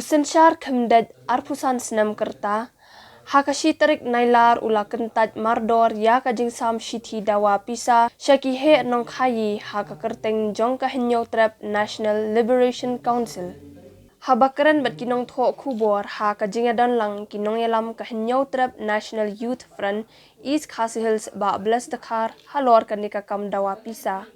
Usensyar kemdad arpusan senam kerta, hakashi tarik nailar ula kentat mardor ya kajing sam shithi dawa pisa shaki he nong khayi haka kerteng jong kahenyo trap National Liberation Council. Habakaran bat kinong tho kubor ha kajing adon lang kinong yalam kahenyo trap National Youth Front East Khasi Hills ba belas dakar halor kanika kam dawa pisa.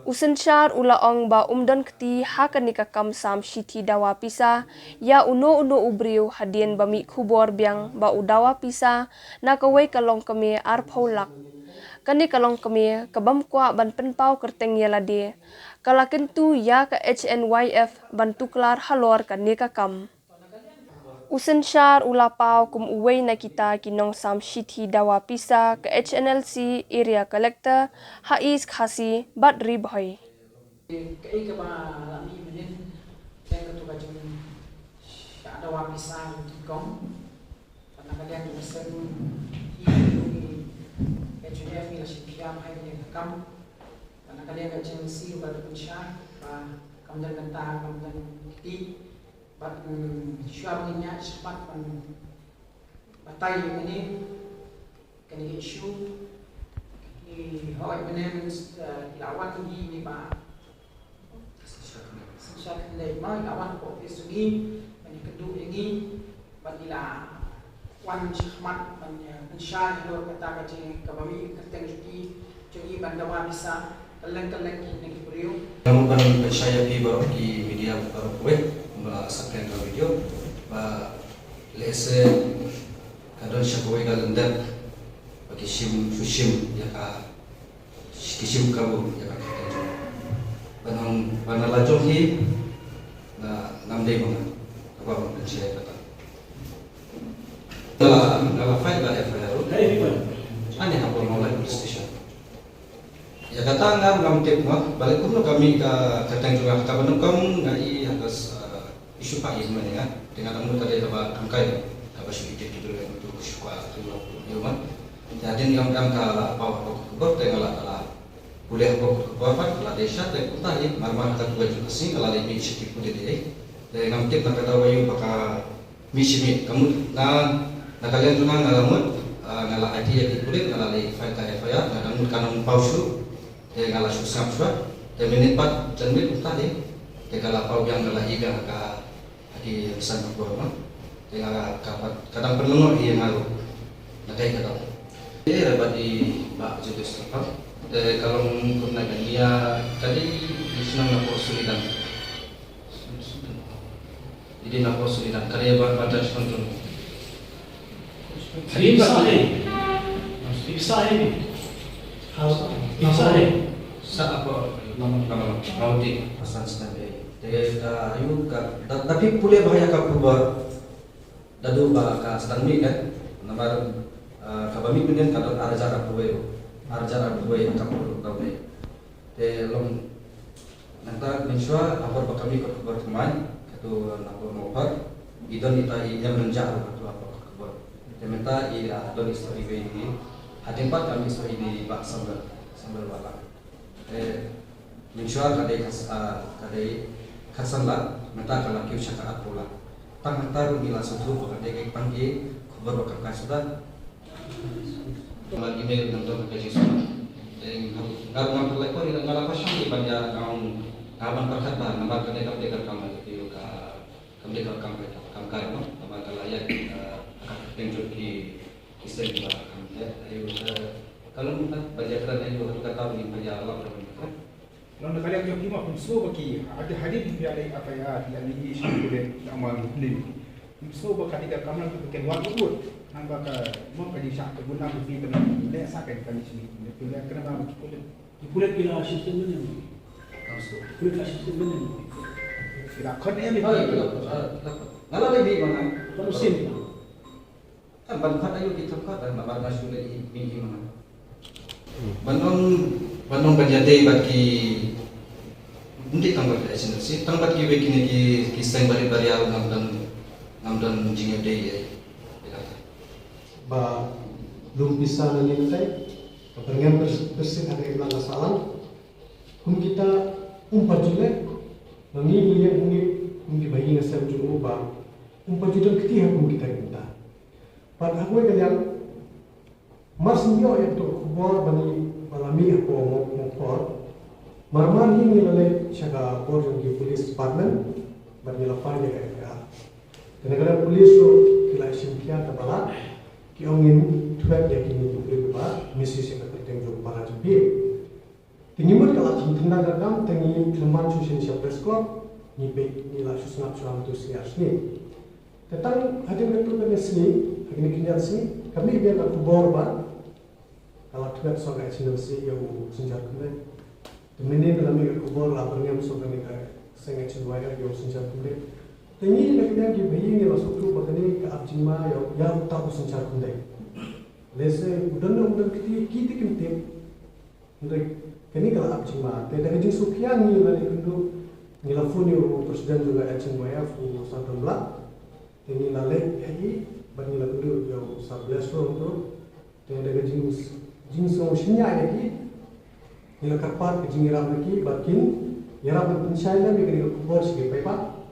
Usensyar ula ong ba umdon keti hakanika kam sam shithi dawa pisa ya uno ubriu hadien bami kubor biang ba udawa pisa na kawai kalong kami arpaulak kani kalong kami kabam kwa ban penpau kerteng yalade kalakin tu ya ka HNYF ban tuklar halor kanika kam. Usensyar ula pau kum uway na kita kinong sam shithi dawa pisa ke HNLC area collector Hais Khasi bat ribhoy. Kay ka ba lami menin kaya ka tuka jeng dawa pisa kong karena kalian juga sering hidup HNF ila sipiam hay ni kam karena kalian ka jeng si ba pensya ba kam dan kanta kam dan ti bat syar ninya cepat ban batai ini kani isu ni hoy menin lawan ni ba syak ndai mai lawan ko isungi bani kedu ini banila wan syahmat ban pensyar lor kata kaji kabami kerteng juki bandawa bisa keleng-keleng ni beliau namun kan saya di baru di media baru web sakren video ba lese kadon syakoi kalendar bagi sim ya ka sim kabu ya ka banang banalajong hi na namdai bang apa bang saya kata dalam file ba FIR ane apa mulai station ya kata ngam tip balik kuno kami ka katang juga ka banung kam ngai atas isu pak ini mana dengan kamu tadi apa angkai apa sih itu untuk suka tuh yuman jadi yang ka apa kok tengah lah boleh kok apa lah desa dan utari marmar kata juga juga sih kalau ada misi tipu deh dengan tip nak kata wayu baka misi kamu na kalian cuma ngalamun ngala IT ya kulit ngala le file ka FIR ngalamun kanun pausu ngala susah surat dan menit 4 jangan utari ngala pau yang ngala iga ka di pesan berkorban ngala kadang penengok yang ngaruh nakai kata ini dapat di bak jutus apa kalau menggunakan dia tadi senang nak kesulitan jadi nak kesulitan karya batas kontrol bisa ini sa apa nama di pasan senabe ayu tapi boleh bahaya ka pubar dadu ba ka stanmi kan nomor kabami punya kadang arjara buwe kapur kawe te long nanta mensua apor bakami ko berteman katu napor mopar idon ita yang menjar katu apa kabar te menta ira don istri be ini hatempat kami istri di bak sambal bala te mensua kadai kasanla menta kala kiu syaka apola tang taru mila sutu bakade panggi kabar bakam sudah mag email ng doon kasi sa ngapang ko rin ngalapas siya ibanya ang habang perkata nampak kanila dekar kamay itu ka kamdekar kamkay no nampak kalayan akaktenjot di istri ba kamdek ayo kalau kita bajaran ayo kata ni bajak alam kan lalu kalian yang lima pun semua bagi ada hadir di biar apa ya yang ini isu boleh amal muslim semua ketika kamu bikin waktu nampak mau kaji syak guna bukti benar boleh sakai kami sini boleh kenapa boleh kira sistem mana boleh kira sistem mana kira kon ni ngala lebih mana kalau sim kan banyak ayo kita kata nampak masuk lagi minggu mana Bandung berjadi bagi untuk tanggal SNC tanggal kita begini kisah bari awal ngamdan jingga day ba belum bisa menilai kepengen bersih ada yang masalah kita umpat juga mengi mungkin bayi yang saya juga ubah umpajudang ketiha pun kita minta pada aku yang marsingyo itu kubor bani balami aku mokor marman ini lele syaga bor di police department bani lapan ya kan kadang-kadang polis tu kila simpia tabala ki ongin tuat ya kini tu ba misi sing terteng jo para jumpi tingimut kala tindna gam tingi kelman susin sia press club ni be ni la susnap suam tu siar sini tentang hadir betul kan sini agni kinyan sini kami dia ka kubor ba kala tuat so ga chino si yo senjar kene temene dalam ka kubor la berngam so ga ni ka senga chino ya yo senjar kene Tengi nak di bayi ni masuk tu bakal ke abjima yang tak usah cakap kundai. Lese udan kita kinte untuk kini kalau abjima. Tapi dari sukian ni lagi kundu ngilafuni presiden juga abjima ya fu satu belah. Tengi lalek lagi bagi lagu tu yang 11 orang tu. Tengi dari jenis semua lagi. Nila kapat kejingiram lagi bakin. Yara berpensyailah mereka kubur sikit pepa.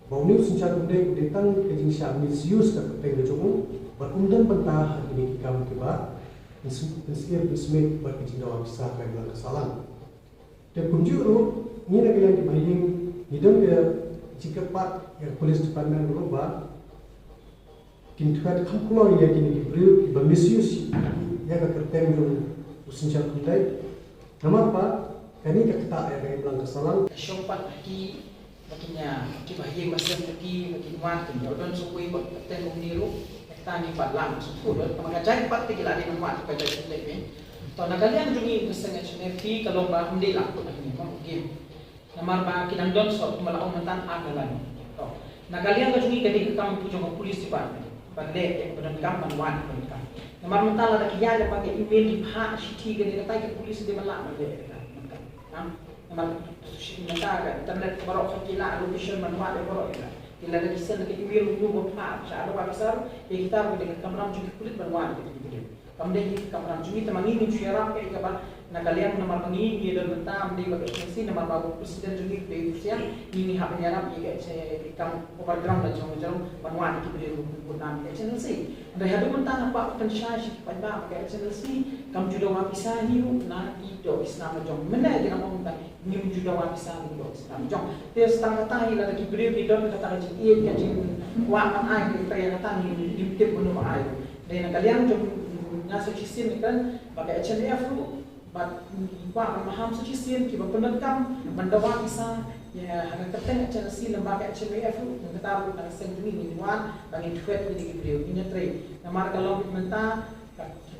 Bauni suncar kundai kudetang kejing sya misius ka peteng jomu berundan pentah ini kikam kiba insir bismit ber kejing dawa bisa ka bilang kesalahan te kunjuru ni nak yang dibaying hidung ke cikepat yang polis department berubah kintuat kampulo ya kini diberi kiba misius ya ka keteng jomu suncar kundai nama apa kani ka kita yang bilang kesalahan Syompat lagi makinnya bahaya masa lagi makin wan tu dan sukui bertemu niru tani balang sepuluh maka jadi pat tigil ada manfaat pada kita ini to nagalian jungi mesenge chnefi kalau ba hindi lang to ini mungkin namar ba kinang don so malaong mantan agalan to nagalian ka jungi kadi kam pujong polis department bande yang benar kam manwan ka namar mantan la kiya da pakai email di ha shiti gani ka tay polis di malang de namar mentaga internet barok kila location manual de barok kila da kisan ke email mu pa sa ada website e kita dengan kamera juga kulit manual gitu kemudian kamera juga teman ini syaraf ke kabar nagalian namar pangi dan mentam di bagai namar baru presiden juga di Rusia ini hak penyarap juga saya kam overground dan jauh-jauh manual gitu di Bunam ke channel C dari hadu mentang apa pensyai pada ke channel C kam judo bisa hiu na itu Islam jong mana dia ngomong tentang ni judo bisa hiu Islam jong dia setengah tahi la lagi beliau di dalam kata ji iya kan ji wa kan ai ke kata ni di tip bunuh ai dan kalian jong nasa cisin kan pakai HNF tu bat wa maham cisin ki penekam mendawa bisa ya hanya keteng HNC lembaga HNF tu ketahu nak sendiri ni wan bagi tweet di beliau ini tre namar kalau minta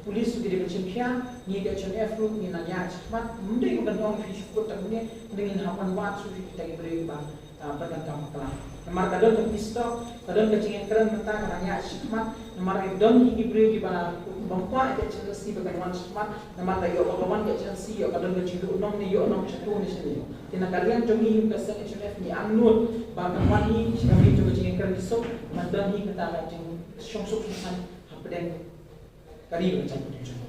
polis sudah dipecimpian ni HNF tu ni nanya cepat mending bukan orang fish food tapi dengan hapan wat sudah kita beri bang penekam kelam namar kadang ke pistol kadang ke cingin keren mentah nanya cepat namar idon di beri di bana bangpa ke chelsea bagaimana cepat nama tayo otoman ke chelsea yo kadang ke cilu unong ni yo unong satu ni sini tina kalian jongi yung kasang HNF ni angnut bagaimana ni kami juga cingin keren disok mandan ni kata jeng syong sok san hapden kali macam tu